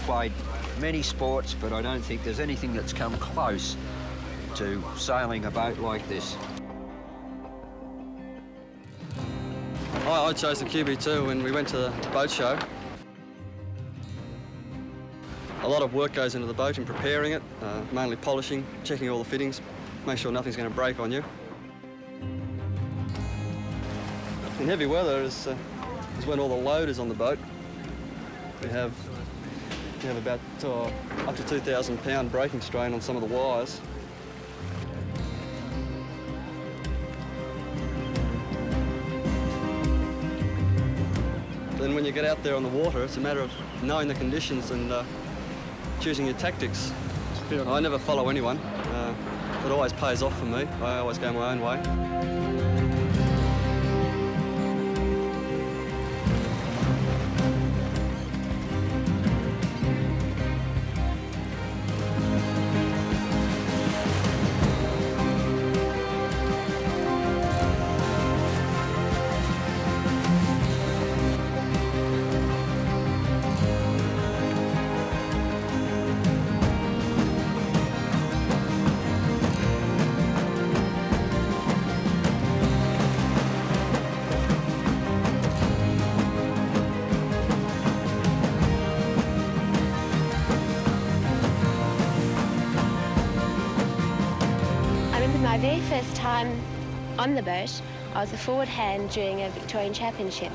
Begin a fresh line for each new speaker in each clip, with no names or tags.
played many sports, but I don't think there's anything that's come close to sailing a boat like this.
I chose the QB2 when we went to the boat show. A lot of work goes into the boat in preparing it, mainly polishing, checking all the fittings, make sure nothing's going to break on you. In heavy weather is when all the load is on the boat. We have about up to 2,000 pound braking strain on some of the wires. Then when you get out there on the water, it's a matter of knowing the conditions and choosing your tactics. I never follow anyone. It always pays off for me. I always go my own way.
My very first time on the boat, I was a forward hand during a Victorian Championship.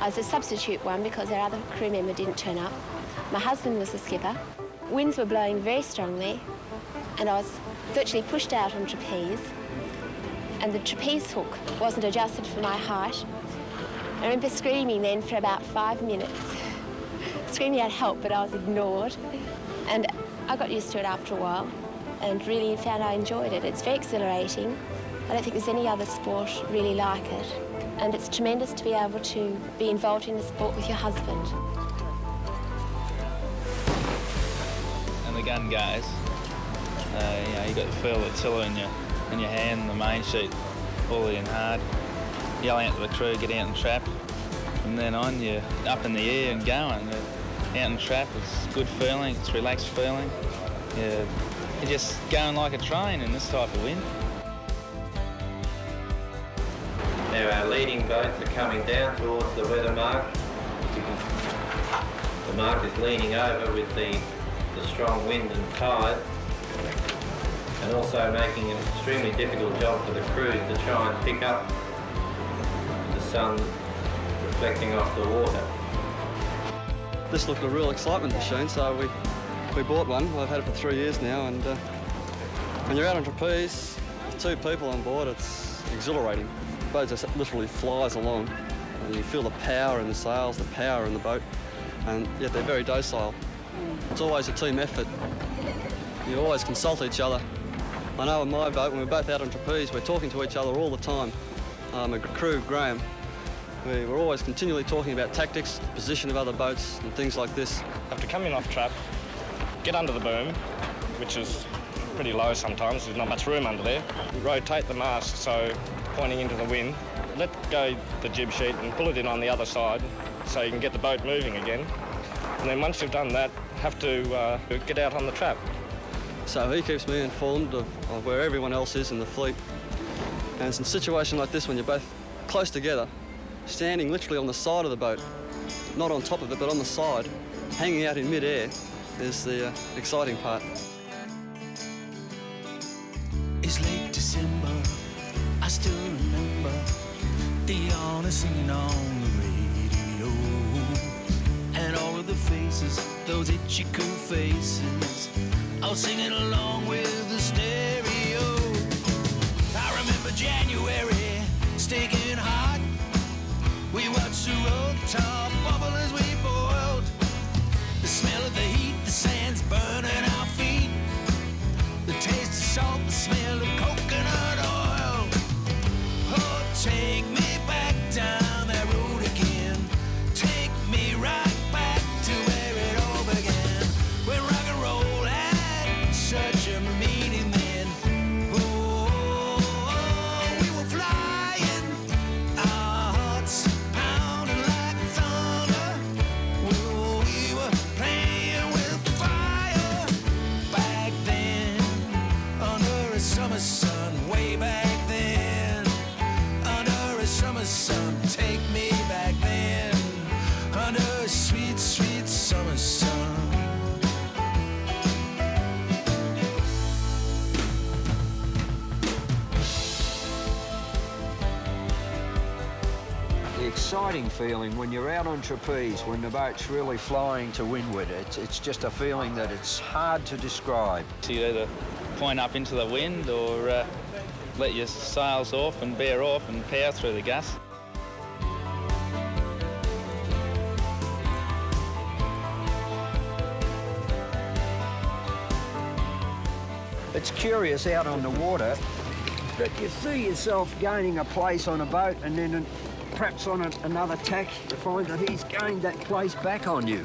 I was a substitute one because our other crew member didn't turn up. My husband was the skipper. Winds were blowing very strongly, and I was virtually pushed out on trapeze, and the trapeze hook wasn't adjusted for my height. I remember screaming then for about 5 minutes, screaming out help, but I was ignored, and I got used to it after a while and really found I enjoyed it. It's very exhilarating. I don't think there's any other sport really like it. And it's tremendous to be able to be involved in the sport with your husband.
And the gun goes. You got to feel the tiller in your hand, the main sheet, fully and hard. Yelling out to the crew, get out and trap. From then on, you're up in the air and going. Out and trap, it's a good feeling, it's a relaxed feeling. You're just going like a train in this type of wind.
Now our leading boats are coming down towards the weather mark. The mark is leaning over with the strong wind and tide, and also making an extremely difficult job for the crews to try and pick up the sun reflecting off the water.
This looked a real excitement machine, so we bought one. I've had it for 3 years now, and when you're out on trapeze with 2 people on board, it's exhilarating. The boat just literally flies along, and you feel the power in the sails, the power in the boat, and yet they're very docile. It's always a team effort. You always consult each other. I know on my boat, when we're both out on trapeze, we're talking to each other all the time. A crew, Graham, we're always continually talking about tactics, the position of other boats, and things like this.
After coming off trap, get under the boom, which is pretty low sometimes, there's not much room under there. Rotate the mast so pointing into the wind, let go the jib sheet and pull it in on the other side so you can get the boat moving again. And then once you've done that, have to get out on the trap.
So he keeps me informed of where everyone else is in the fleet. And it's in a situation like this when you're both close together, standing literally on the side of the boat, not on top of it, but on the side, hanging out in mid-air, is the exciting part.
It's late December, I still remember the honor singing on the radio, and all of the faces, those itchy cool faces, all singing along with the stereo. I remember January, sticking hot. We watched the road top bubble as we boiled. The smell of the heat, the sands burning our feet. The taste of salt, the smell of coconut oil. Oh, take me back down that road again. Take me right back to where it all began. When rock and roll had such a meaning. a summer sun, way back then. Under a summer sun, take me back then. Under a sweet, sweet summer sun.
The exciting feeling when you're out on trapeze, when the boat's really flying to windward, it's just a feeling that it's hard to describe.
So you either point up into the wind or let your sails off and bear off and power through the gust.
It's curious out on the water that you see yourself gaining a place on a boat and then perhaps on another tack you find that he's gained that place back on you.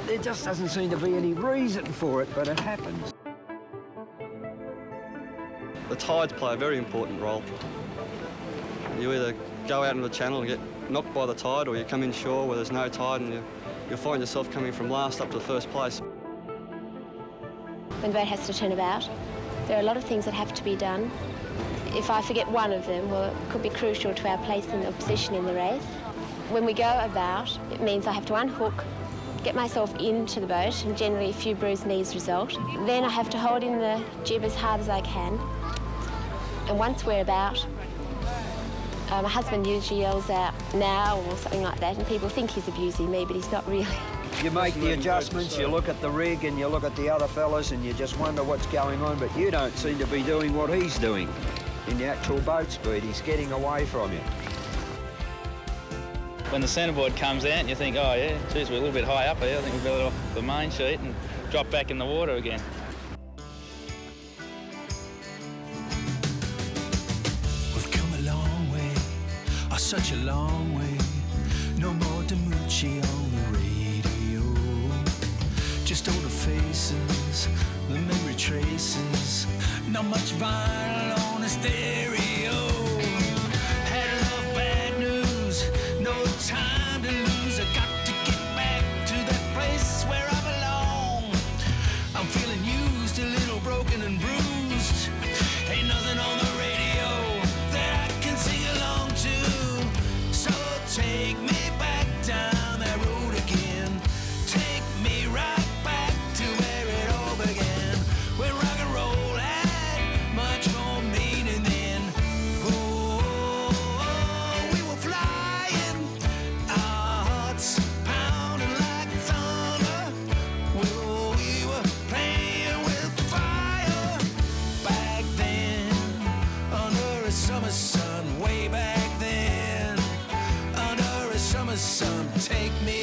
There just doesn't seem to be any reason for it, but it happens.
The tides play a very important role. You either go out into the channel and get knocked by the tide, or you come inshore where there's no tide and you'll find yourself coming from last up to first place.
When the boat has to turn about, there are a lot of things that have to be done. If I forget one of them, well, it could be crucial to our place in the position in the race. When we go about, it means I have to unhook, get myself into the boat, and generally a few bruised knees result. Then I have to hold in the jib as hard as I can. And once we're about, my husband usually yells out, "now," or something like that, and people think he's abusing me, but he's not really.
You make the adjustments, you look at the rig and you look at the other fellas and you just wonder what's going on, but you don't seem to be doing what he's doing. In the actual boat speed, he's getting away from you.
When the centreboard comes out, you think, oh yeah, geez, we're a little bit high up here. I think we'll be off the main sheet and drop back in the water again.
We've come a long way, oh, such a long way. No more Demucci on the radio. Just older faces, the memory traces. Not much vinyl on the stereo. Had enough bad news, no time to lose. I got to get back to that place where I belong. I'm feeling used, a little broken and bruised. Ain't nothing on the radio that I can sing along to. So take me back down that road again. Take me right back to where it all began. When rock and roll had much more meaning then. Oh, we were flying, our hearts pounding like thunder. Oh, we were playing with fire back then. Under a summer sun, way back then. Under a summer sun, take me